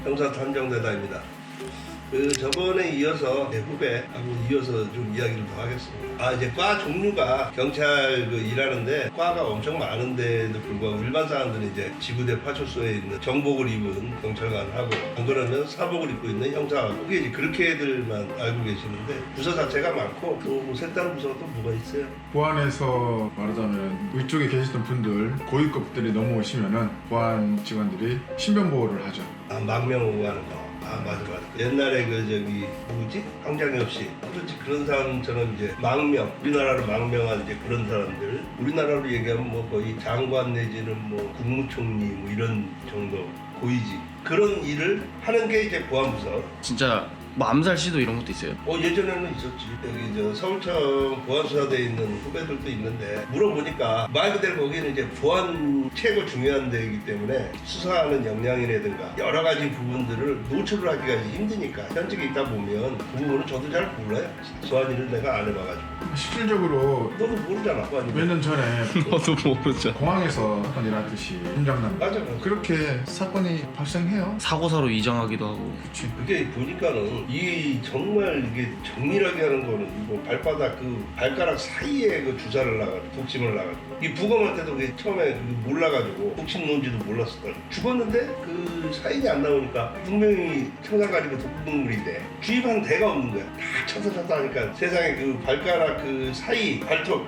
형사탐정대다입니다. 저번에 이어서 후배하고 이어서 좀 이야기를 더 하겠습니다. 이제 과 종류가 경찰 일하는데 과가 엄청 많은데도 불구하고 일반 사람들은 이제 지구대 파출소에 있는 정복을 입은 경찰관하고 안 그러면 사복을 입고 있는 형사하고 그게 이제 그렇게들만 알고 계시는데 부서 자체가 많고 또 색다른 부서가 또 뭐가 있어요? 보안에서 말하자면 위쪽에 계시던 분들 고위급들이 넘어오시면은 보안 직원들이 신변보호를 하죠. 망명 오가는 거. 맞아. 옛날에 누구지? 황장엽 씨. 그렇지, 그런 사람처럼 이제 망명, 우리나라로 망명한 이제 그런 사람들. 우리나라로 얘기하면 뭐 거의 장관 내지는 뭐 국무총리 뭐 이런 정도 고위직. 그런 일을 하는 게 이제 보안부서. 진짜 뭐 암살 시도 이런 것도 있어요? 예전에는 있었지. 여기 서울청 보안수사대에 있는 후배들도 있는데 물어보니까 말 그대로 거기는 이제 보안 최고 중요한 데이기 때문에 수사하는 역량이라든가 여러 가지 부분들을 노출을 하기가 힘드니까 현직에 있다 보면 그 부분은 저도 잘 몰라요. 소환 일을 내가 안 해봐가지고. 실질적으로 너도 모르잖아. 몇 년 전에 너도 모르죠. 공항에서 사건 일하듯이 현장남 맞아. 그렇게 사건이 발생해요. 사고사로 이정하기도 하고. 그치. 그게 보니까는 정말 이게 정밀하게 하는 거는 이거 발바닥 발가락 사이에 주사를 놔가지고 독침을 놔가지고 이 부검할 때도 그게 처음에 몰라가지고 독침 놓은지도 몰랐었거든. 죽었는데 그 사인이 안 나오니까 분명히 청산가리고 독극물인데 주입한 데가 없는 거야. 다 쳐서 하니까 세상에 발가락 사이 발톱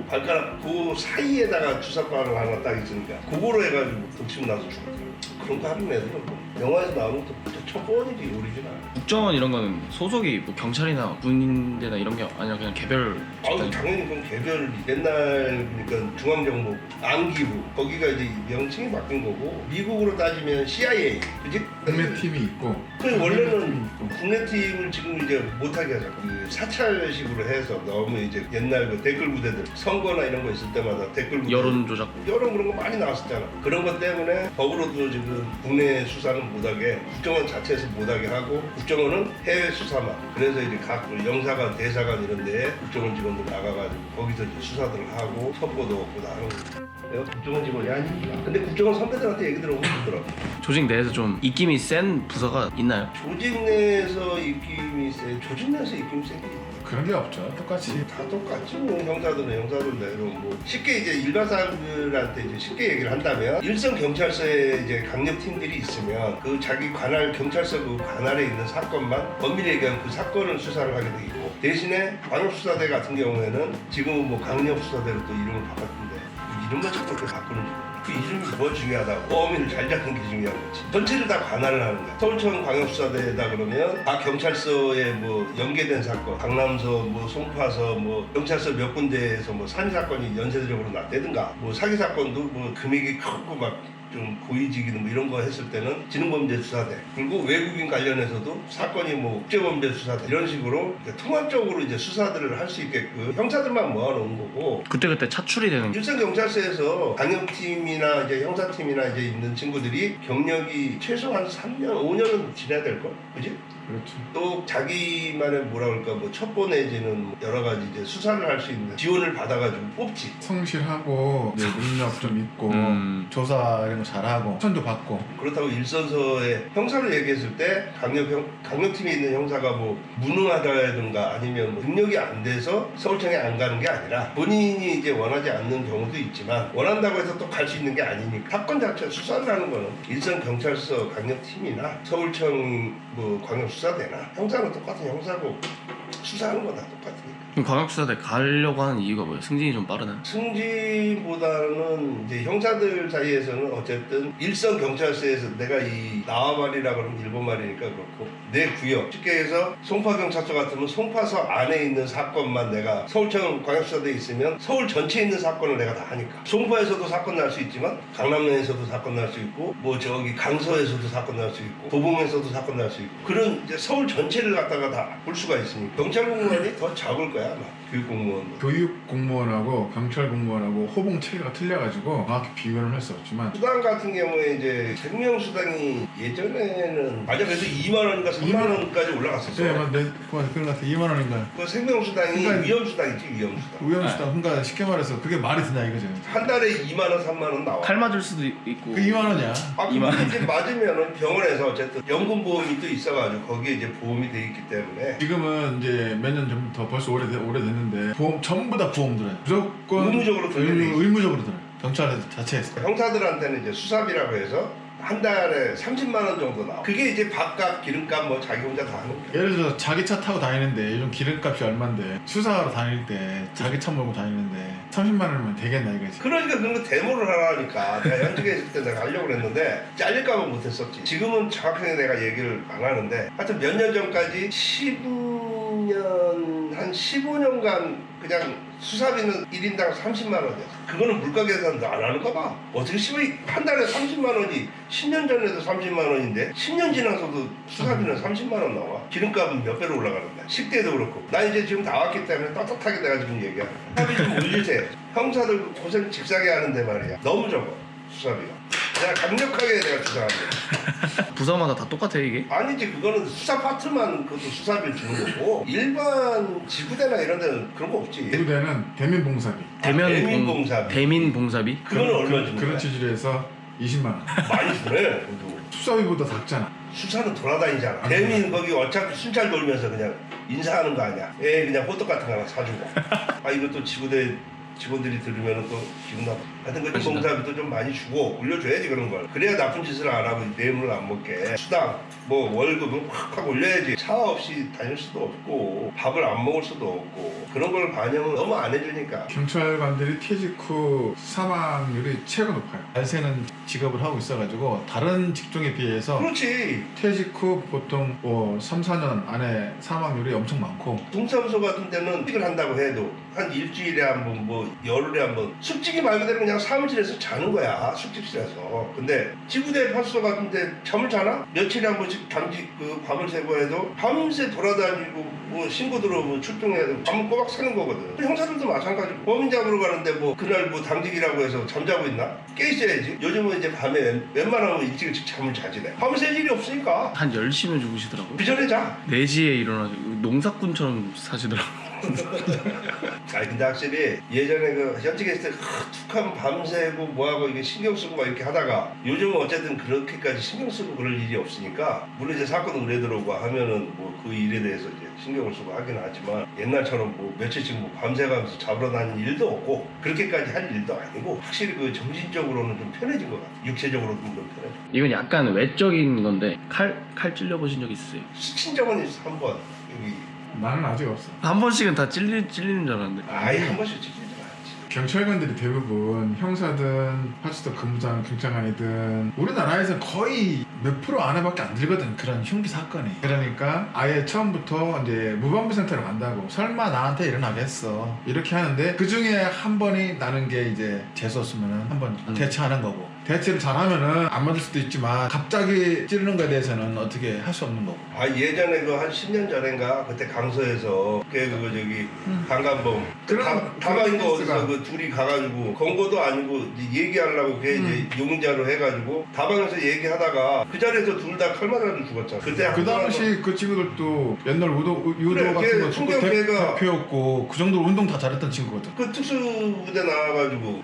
발가락 사이에다가 주사바를 하나 딱 있으니까 그거로 해가지고 독침 나서 죽었더라고. 그런 거 하는 애들은 영화에서 나오는 것도 첫 번이지 오리지널. 국정원 이런 거는 소속이 뭐 경찰이나 군대나 이런 게 아니라 그냥 개별 집단. 당연히 그건 개별 옛날 그러니까 중앙정보 안기부 거기가 이제 명칭이 바뀐 거고 미국으로 따지면 CIA 그지? 국내 팀이 있고 원래는 국내 팀을 지금 이제 못하게 하자. 사찰식으로 해서 너무 이제 옛날 댓글 부대들 선거나 이런 거 있을 때마다 댓글 부대 여론 조작. 여론 그런 거 많이 나왔었잖아. 그런 것 때문에 법으로도 지금 국내 수사는 못하게 국정원 자체에서 못하게 하고 국정원은 해외 수사만. 그래서 이제 각 영사관, 대사관 이런 데에 국정원 직원들 나가가지고 거기서 이제 수사들을 하고 선고도 얻고 다 하는 거야. 내가 국정원 직원이 아니니까. 근데 국정원 선배들한테 얘기 들어보면 좋더라고. 조직 내에서 좀 입김이 센 부서가 있나요? 조직 내에서 입김이 조직 내에서 입김이 센 게 있나? 그런 게 없죠. 똑같이 다 똑같지 뭐. 형사들은 형사들대로 뭐 쉽게 이제 일반 사람들한테 이제 쉽게 얘기를 한다면 일선 경찰서에 이제 강력 팀들이 있으면 자기 관할 경찰서 관할에 있는 사건만 엄밀히 얘기하면 그 사건을 수사를 하게 돼 있고 대신에 광역수사대 같은 경우에는 지금은 뭐 강력수사대로 또 이름을 바꿨는데 이름만 자꾸 그렇게 바꾸는지 그 이름이 뭐 중요하다고 범인을 잘 잡는 게 중요한 거지. 전체를 다 관할을 하는 거야. 서울청 광역수사대에다 그러면 각 경찰서에 뭐 연계된 사건, 강남서, 뭐 송파서, 뭐 경찰서 몇 군데에서 뭐 살인 사건이 연쇄적으로 났다든가, 뭐 사기 사건도 뭐 금액이 크고 막 좀 고위직이든 뭐 이런 거 했을 때는 지능범죄수사대, 그리고 외국인 관련해서도 사건이 뭐 국제범죄수사대 이런 식으로 통합적으로 이제 수사들을 할 수 있게끔 형사들만 모아놓은 거고. 그때 차출이 되는. 일선 경찰서에서 강력팀이나 이제 형사팀이나 이제 있는 친구들이 경력이 최소 한 3년, 5년은 지나야 될 걸, 그지? 그렇죠. 또 자기만의 뭐라 그럴까 뭐 첩보 내지는 여러 가지 이제 수사를 할 수 있는 지원을 받아가지고 뽑지. 성실하고 능력 좀 있고 조사 이런 거 잘하고 추천도 받고. 그렇다고 일선서에 형사를 얘기했을 때 강력팀에 있는 형사가 뭐 무능하다든가 아니면 뭐 능력이 안 돼서 서울청에 안 가는 게 아니라 본인이 이제 원하지 않는 경우도 있지만 원한다고 해서 또 갈 수 있는 게 아니니까 사건 자체 수사를 하는 거는 일선 경찰서 강력팀이나 서울청 뭐 광역수사대나 형사는 똑같은 형사고 수사하는 건 다 똑같으니까. 그럼 광역수사대 가려고 하는 이유가 뭐예요? 승진이 좀 빠르나요? 승진보다는 이제 형사들 사이에서는 어쨌든 일선 경찰서에서 내가 이 나와말이라 그러면 일본 말이니까 그렇고 내 구역 쉽게 해서 송파경찰서 같으면 송파서 안에 있는 사건만 내가 서울청 광역수사대에 있으면 서울 전체에 있는 사건을 내가 다 하니까 송파에서도 사건 날 수 있지만 강남면에서도 사건 날 수 있고 뭐 저기 강서에서도 사건 날 수 있고 도봉에서도 사건 날 수 있고 그런 이제 서울 전체를 갖다가 다 볼 수가 있으니까 경찰 공무원이 더 적을 거야. 아마 교육 공무원. 교육 공무원하고 경찰 공무원하고 호봉 체계가 틀려가지고 정확히 비교는 할 수 없지만 수당 같은 경우에 이제 생명수당이 예전에는 맞아 그래도 2만 원인가 3만 원까지 올라갔었어. 네, 그런 것 같아. 2만 원인가. 그 생명수당이 그러니까 위험수당이지 위험수당. 위험수당. 그러니까 쉽게 말해서 그게 말이 되냐 이거죠. 한 달에 2만 원, 3만 원 나와. 칼 맞을 수도 있고. 그 2만 원이야. 아, 2만 원. 그게 이제 맞으면은 병원에서 어쨌든 연금보험이 또 있어가지고 거기에 이제 보험이 돼 있기 때문에 지금은 이제 몇 년 전부터 벌써 오래됐는데 보험 전부 다 보험 들어요. 무조건 의무적으로 들게 돼 있어요. 의무적으로 들어요. 경찰 자체에서. 형사들한테는 이제 수사비라고 해서 한 달에 30만 원 정도 나와. 그게 이제 밥값, 기름값 뭐 자기 혼자 다 하는 거야. 예를 들어서 자기 차 타고 다니는데 요즘 기름값이 얼만데 수사하러 다닐 때 자기 차 몰고 다니는데 30만 원이면 되겠나 이거지. 그러니까 그런 거 데모를 하라니까 내가 현직에 있을 때 내가 하려고 그랬는데 잘릴까봐 못했었지. 지금은 정확하게 내가 얘기를 안 하는데 하여튼 몇 년 전까지 한 15년간 그냥 수사비는 1인당 30만 원이었어. 그거는 물가 계산도 안 하는가 봐. 어떻게 한 달에 30만 원이 10년 전에도 30만 원인데 10년 지나서도 수사비는 30만 원 나와. 기름값은 몇 배로 올라가는데. 식대도 그렇고. 난 이제 지금 나왔기 때문에 떳떳하게 내가 지금 얘기하는 거야. 수사비 좀 올리세요. 형사들 고생 직사게 하는데 말이야. 너무 적어. 수사비가. 내가 강력하게 내가 주장합니다. 부서마다 다 똑같아 이게? 아니지 그거는 수사 파트만 그것도 수사비를 주는 거고 일반 지구대나 이런 데는 그런 거 없지. 지구대는 대민봉사비. 대민봉사비. 대민봉사비? 그거는 얼마 주는 그런 거야? 취지로 해서 20만 원. 많이 주네. 그래도. 수사비보다 작잖아. 수사는 돌아다니잖아. 대민 거기 어차피 순찰 돌면서 그냥 인사하는 거 아니야. 애 그냥 호떡 같은 거 하나 사주고. 아 이것도 지구대 직원들이 들으면 또 기분 나빠. 하여튼 그 봉사비도 좀 많이 주고 올려줘야지 그런 걸. 그래야 나쁜 짓을 안 하고 뇌물을 안 먹게. 수당, 뭐 월급은 확 하고 올려야지. 차 없이 다닐 수도 없고 밥을 안 먹을 수도 없고 그런 걸 반영을 너무 안 해주니까. 경찰관들이 퇴직 후 사망률이 최고 높아요. 발생은 직업을 하고 있어가지고 다른 직종에 비해서 그렇지. 퇴직 후 보통 뭐 3, 4년 안에 사망률이 엄청 많고 동사무소 같은 데는 숙직을 한다고 해도 한 일주일에 한 번, 뭐 열흘에 한 번 숙직이 말 그대로 그냥 사무실에서 자는 거야. 숙직실에서. 근데 지구대 파수소 같은 데 잠을 자나? 며칠에 한 번씩 당직 그 밤을 새고 해도 밤새 돌아다니고 뭐 신고 들어오면 출동해야 되고 밤은 꼬박 새는 거거든. 형사들도 마찬가지고 범인 잡으러 가는데 뭐 그날 뭐 당직이라고 해서 잠자고 있나? 깨 있어야지. 요즘은 이제 밤에 웬만하면 일찍 잠을 자지네. 밤새 일이 없으니까 한 10시면 주무시더라고요. 그 전에 자. 4시에 일어나지고 농사꾼처럼 사시더라고요. 아니 근데 확실히 예전에 그 현직에 있을 때 툭하면 밤새고 뭐하고 이게 신경 쓰고 막 이렇게 하다가 요즘은 어쨌든 그렇게까지 신경 쓰고 그럴 일이 없으니까 물론 이제 사건 의뢰 들어오고 하면은 뭐 그 일에 대해서 이제 신경을 쓰고 하긴 하지만 옛날처럼 뭐 며칠씩 뭐 밤새가면서 잡으러 다니는 일도 없고 그렇게까지 할 일도 아니고 확실히 그 정신적으로는 좀 편해진 것 같아. 육체적으로도 좀 편해져. 이건 약간 외적인 건데 칼 찔려보신 적 있으세요? 스친 적은 있어 한 번. 여기 나는 아직 없어. 한 번씩은 다 찔리는 줄 알았는데. 아예 한 번씩 찔리지 않지. 경찰관들이 대부분 형사든 파출소 근무자는 경찰관이든 우리나라에서 거의 몇 프로 안에밖에 안 들거든 그런 흉기 사건이. 그러니까 아예 처음부터 이제 무방비센터로 간다고 설마 나한테 일어나겠어 이렇게 하는데 그 중에 한 번이 나는 게 이제 재수 없으면은 한 번 대처하는 거고 대처를 잘하면은 안 맞을 수도 있지만 갑자기 찌르는 거에 대해서는 어떻게 할 수 없는 거고. 아 예전에 그 한 10년 전인가 그때 강서에서 그거 저기 강간범 다방인가 어디서 그 둘이 가가지고 권고도 아니고 이제 얘기하려고 걔 이제 용의자로 해가지고 다방에서 얘기하다가 그 자리에서 둘 다 칼 맞아가지고 죽었잖아. 그때 그 당시 그 친구들도 옛날 유도 그래, 같은 거 총경 듣고 걔가 대표였고 그 정도로 운동 다 잘했던 친구거든. 그 특수부대 나와가지고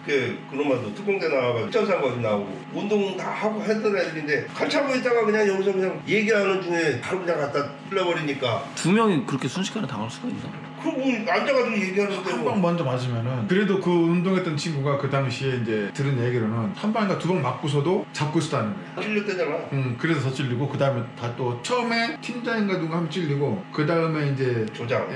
그놈아도 특공대 나와가지고 특전사거리 나오고 운동 다 하고 했던 애들인데 칼 차고 있다가 그냥 여기서 그냥 얘기하는 중에 바로 그냥 갖다 찔러버리니까 두 명이 그렇게 순식간에 당할 수가 있나? 그 뭐 앉아가지고 얘기하는데 한 뭐 방 먼저 맞으면은 그래도 그 운동했던 친구가 그 당시에 이제 들은 얘기로는 한 방인가 두 방 맞고서도 잡고 있었다는 거야. 찔렸대잖아. 그래서 더 찔리고 그 다음에 다 또 처음에 팀장인가 누가 한번 찔리고 그 다음에 이제 조장.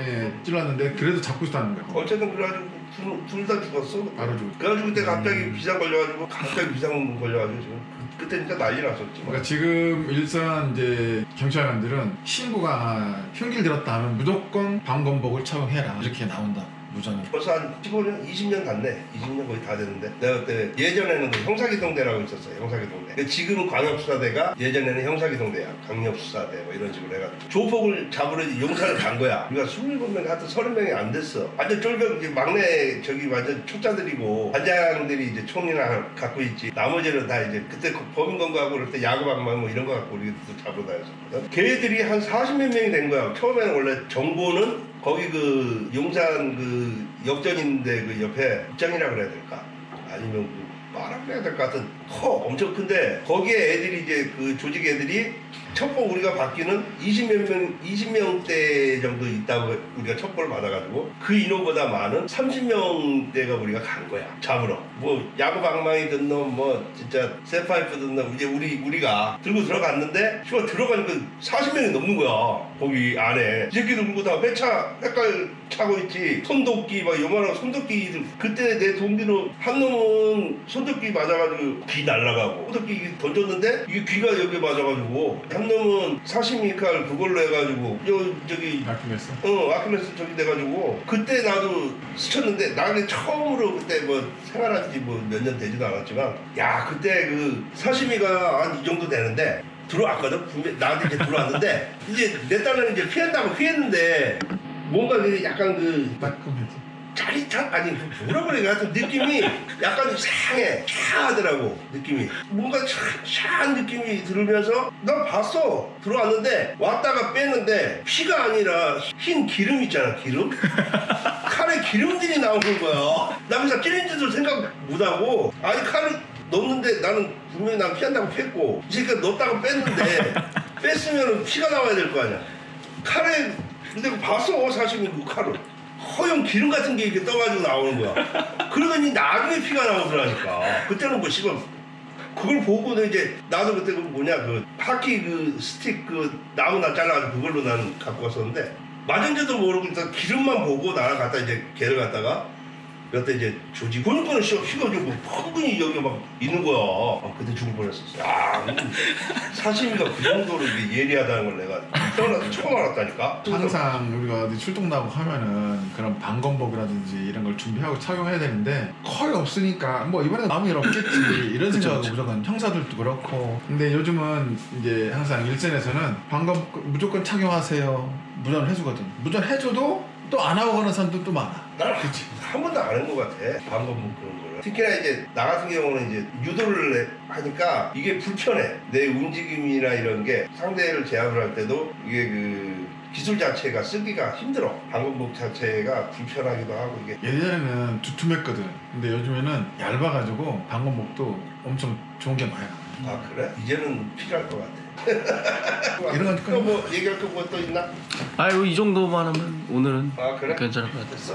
찔렀는데 그래도 잡고 있었다는 거야. 어쨌든 그래가지고 둘 다 죽었어. 바로 죽었어. 그래가지고 그때 갑자기 비상 걸려가지고 갑자기 비상 걸려가지고 지금 그때 진짜 난리 났었지. 그러니까 지금 일선 이제 경찰관들은 신고가 흉기를 들었다 하면 무조건 방검복을 착용해라 이렇게 나온다. 무전은. 벌써 한 15년, 20년 갔네. 20년 거의 다 됐는데. 내가 그때 예전에는 그 형사기동대라고 있었어요. 형사기동대. 지금은 광역수사대가 예전에는 형사기동대야. 강력수사대 뭐 이런 식으로 해가지고 조폭을 잡으러 용산을 간 거야. 우리가 27명, 하여튼 30명이 안 됐어. 완전 쫄병, 이제 막내 저기 완전 초짜들이고 반장들이 이제 총이나 갖고 있지. 나머지는 다 이제 그때 범인검거하고 그럴 때 야구방망 뭐 이런 거 갖고 우리가 또 잡으러 다녔었거든. 걔들이 한 40몇 명이 된 거야. 처음에는 원래 정보는 거기 그 용산 그 역전인데 그 옆에 입장이라 그래야 될까? 아니면 그 빠라 그래야 될 것 같은 엄청 큰데 거기에 애들이 이제 그 조직 애들이 첩보 우리가 받기는 20명대 정도 있다고 우리가 첩보를 받아가지고 그 인원보다 많은 30명대가 우리가 간 거야. 잡으러. 뭐 야구 방망이 든 놈, 뭐 진짜 쇠파이프 든 놈 이제 우리가 들고 들어갔는데 슈가 들어가니까 40명이 넘는 거야. 거기 안에. 이 새끼들 그리고 다 회깔 차고 있지. 손도끼 막 요만한 손도끼들. 그때 내 동기로 한 놈은 손도끼 맞아가지고 귀 날라가고 손도끼 던졌는데 이게 귀가 여기 맞아가지고 한 놈은 사시미 칼 그걸로 해가지고 저기 아키메스. 아키메스 저기 돼가지고 그때 나도 스쳤는데 나는 처음으로 그때 뭐 생활한 지 뭐 몇 년 되지도 않았지만 야 그때 그 사시미가 한 이 정도 되는데 들어왔거든. 분명 나한테 이제 들어왔는데 이제 내 딸은 이제 피한다고 피했는데 뭔가 그 약간 그 따끔해지. 짜릿한 아니 뭐라 그래 하여튼 느낌이 약간 상해 샤하더라고 느낌이 뭔가 샤한 느낌이 들으면서 나 봤어 들어왔는데 왔다가 빼는데 피가 아니라 흰 기름 있잖아 기름 칼에 기름들이 나오는 거야 나 그래서 찔린 줄도 생각 못하고 아니 칼을 넣었는데 나는 분명히 난 피한다고 피했고 이 새끼가 넣었다가 뺐는데 뺐으면 피가 나와야 될 거 아니야 칼에 근데 봤어 사실 그 칼을 허용 기름 같은 게 이렇게 떠가지고 나오는 거야. 그러더니 나중에 피가 나오더라니까. 그때는 뭐 씨발 그걸 보고는 이제 나도 그때 그 뭐냐 그 하키 그 스틱 그 나무나 잘라가지고 그걸로 나는 갖고 왔었는데 맞은지도 모르고 일단 기름만 보고 나랑 갖다 이제 걔를 갖다가 그때 이제 조지 보니까는 씨발 피가 좀 펑근히 여기 막 있는 거야. 그때 죽을 뻔했었어. 야 사시미가 그 정도로 이게 예리하다는 걸 내가 태어나서 처음 알았다니까. 항상 우리가 어디 출동 나고 하면은 그런 방검복이라든지 이런 걸 준비하고 착용해야 되는데 거의 없으니까 뭐 이번에 남은 일 없겠지 이런 생각하고 무조건 형사들도 그렇고 근데 요즘은 이제 항상 일선에서는 방검 무조건 착용하세요 무전을 해주거든. 무전 해줘도 또 안 하고 가는 사람도 또 많아. 나는 한 번도 안 한 것 같아. 방법은 그런 거를. 특히나 이제 나 같은 경우는 이제 유도를 하니까 이게 불편해. 내 움직임이나 이런 게 상대를 제압을 할 때도 이게 그 기술 자체가 쓰기가 힘들어. 방법복 자체가 불편하기도 하고 이게. 예전에는 두툼했거든. 근데 요즘에는 얇아가지고 방검복도 엄청 좋은 게 많아. 아 그래? 이제는 필요할 것 같아. 이런 거 또 뭐 얘기할 거 뭐 또 있나? 아유 이 정도만 하면 오늘은 아 그래? 괜찮을 것 같아. 됐어.